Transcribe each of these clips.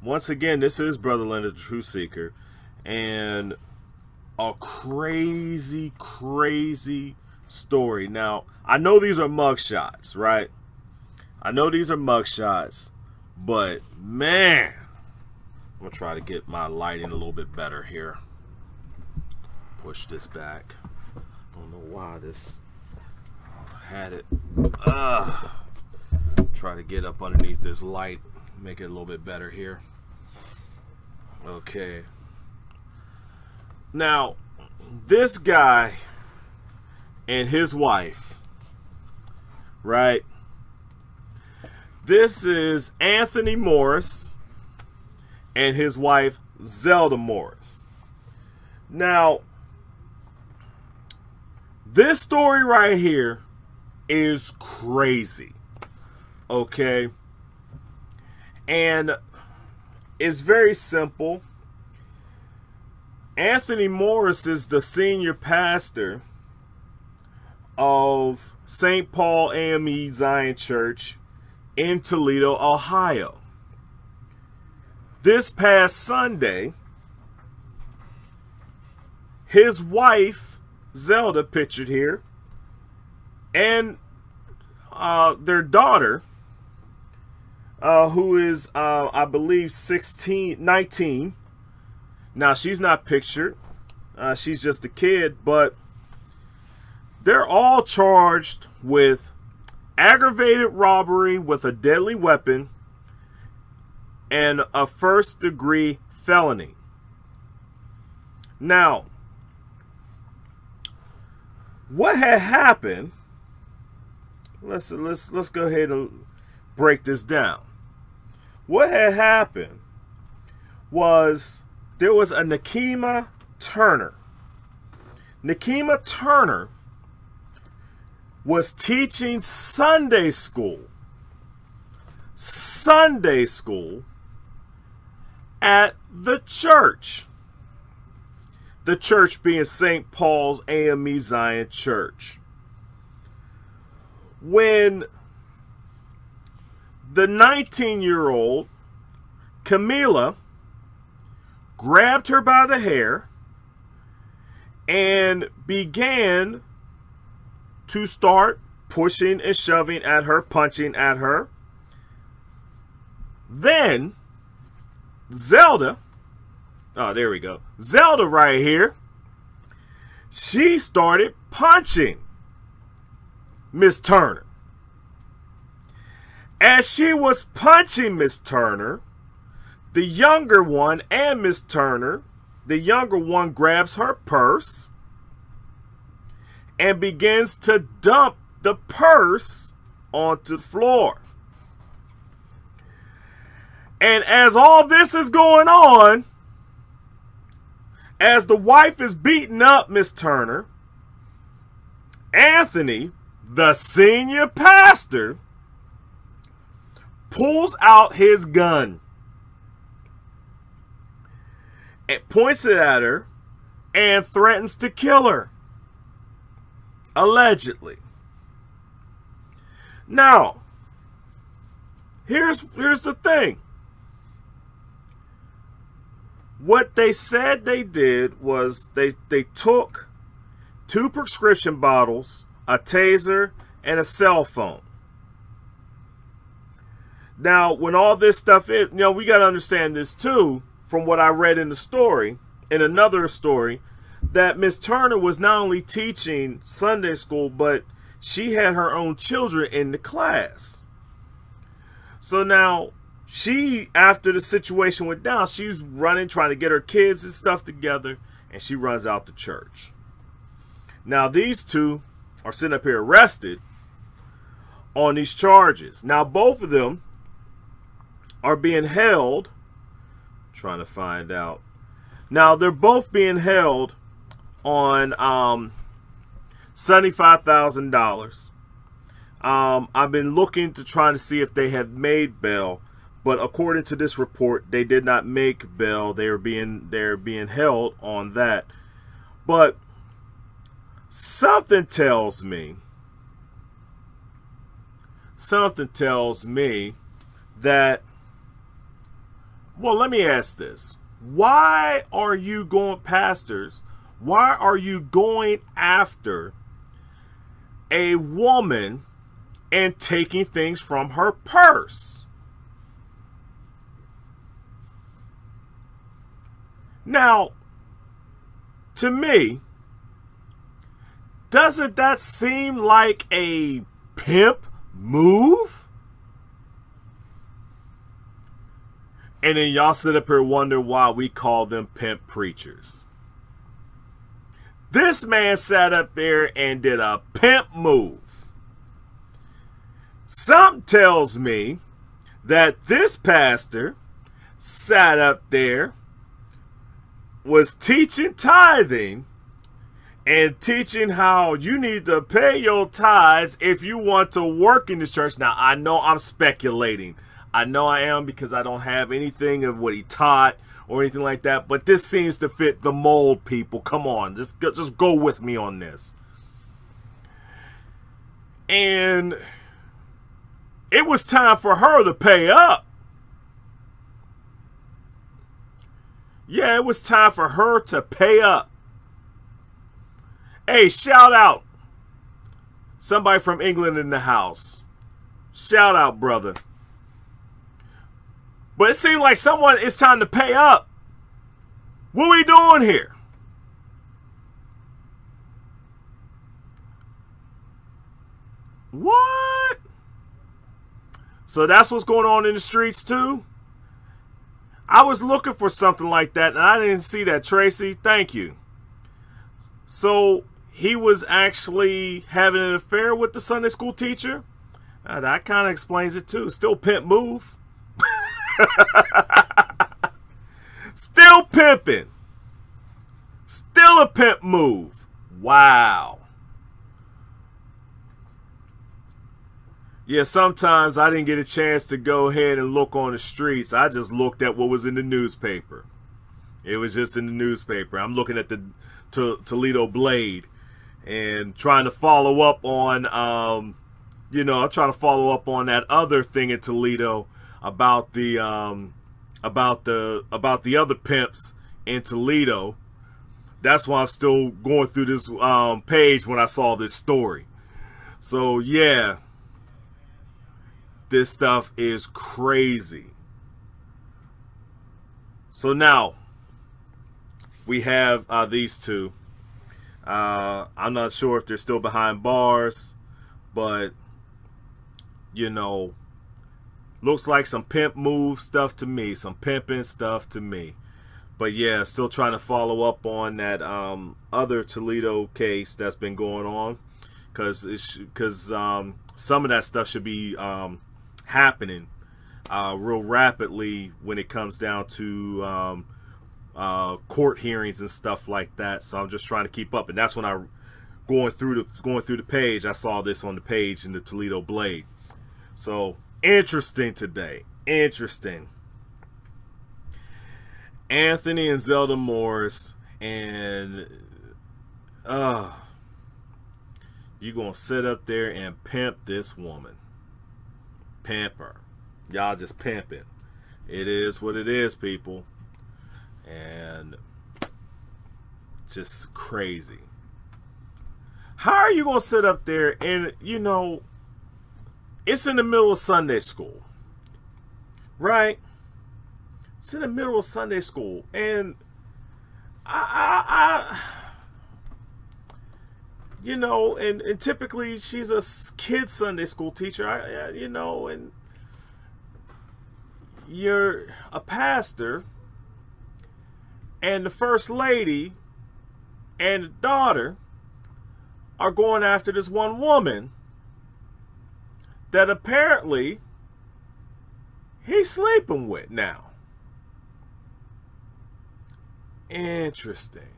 Once again, this is Brother Leonard, the Truth Seeker, and a crazy, crazy story. Now, I know these are mugshots, right? I know these are mugshots, but man, I'm gonna try to get my lighting a little bit better here. Push this back. I don't know why this had it. Try to get up underneath this light, make it a little bit better here. Okay. Now, this guy and his wife, right? This is Anthony Morris and his wife, Zelda Morris. Now, this story right here is crazy, okay? And it's very simple. Anthony Morris is the senior pastor of St. Paul AME Zion Church in Toledo, Ohio. This past Sunday, his wife, Zelda, pictured here, and their daughter, who is, I believe, 19. Now, she's not pictured. She's just a kid, but they're all charged with aggravated robbery with a deadly weapon and a first-degree felony. Now, what had happened, let's go ahead and break this down. What had happened was there was a Nikema Turner. Nikema Turner was teaching Sunday school at the church. The church being St. Paul's AME Zion Church. When the 19-year-old Camila grabbed her by the hair and began to start pushing and shoving at her, punching at her. Then Zelda, oh, there we go. Zelda right here, she started punching Miss Turner. As she was punching Miss Turner, the younger one and Miss Turner, the younger one grabs her purse and begins to dump the purse onto the floor. And as all this is going on, as the wife is beating up Miss Turner, Anthony, the senior pastor, pulls out his gun and points it at her and threatens to kill her. Allegedly. Now, here's the thing. What they said they did was they took 2 prescription bottles, a taser, and a cell phone. Now, when all this stuff is, we got to understand this too, from what I read in the story, in another story, that Miss Turner was not only teaching Sunday school, but she had her own children in the class. So now, she, after the situation went down, she's running, trying to get her kids and stuff together, and she runs out the church. Now, these two are sitting up here arrested on these charges. Now, both of them are being held, trying to find out. Now, they're both being held on $75,000. I've been looking to try to see if they have made bail, but according to this report, they did not make bail. They're being held on that. But something tells me that Well, let me ask this. Why are you going, pastors, why are you going after a woman and taking things from her purse? Now, to me, doesn't that seem like a pimp move? And then y'all sit up here and wonder why we call them pimp preachers. This man sat up there and did a pimp move. Something tells me that this pastor sat up there, was teaching tithing and teaching how you need to pay your tithes if you want to work in this church. Now, I know I'm speculating. I know I am, because I don't have anything of what he taught or anything like that. But this seems to fit the mold, people. Come on, just go with me on this. And it was time for her to pay up. Yeah, it was time for her to pay up. Hey, shout out. Somebody from England in the house. Shout out, brother. But it seems like it's time to pay up. What are we doing here? What? So that's what's going on in the streets too? I was looking for something like that, and I didn't see that, Tracy. Thank you. So he was actually having an affair with the Sunday school teacher? That kind of explains it too. Still pimp move. Still pimping. Still a pimp move. Wow. Yeah, sometimes I didn't get a chance to go ahead and look on the streets. I just looked at what was in the newspaper. It was just in the newspaper. I'm looking at the Toledo Blade and trying to follow up on, I'm trying to follow up on that other thing in Toledo about the other pimps in Toledo. That's why I'm still going through this page when I saw this story. So yeah. This stuff is crazy. So now we have these two. I'm not sure if they're still behind bars, but looks like some pimp move stuff to me, some pimping stuff to me. But yeah, still trying to follow up on that other Toledo case that's been going on, because some of that stuff should be happening real rapidly when it comes down to court hearings and stuff like that. So I'm just trying to keep up, and that's when I going through the page, I saw this on the page in the Toledo Blade. So interesting today. Interesting. Anthony and Zelda Morris, and you gonna sit up there and pimp this woman. Pimp her. Y'all just pimping. It is what it is, people. And just crazy. How are you gonna sit up there and, it's in the middle of Sunday school, right? It's in the middle of Sunday school, and and typically she's a kid Sunday school teacher, and you're a pastor, and the first lady and the daughter are going after this one woman that apparently he's sleeping with now. Interesting.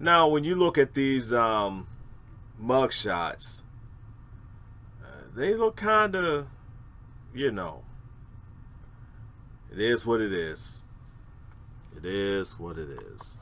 Now, when you look at these mug shots, they look kind of, it is what it is. It is what it is.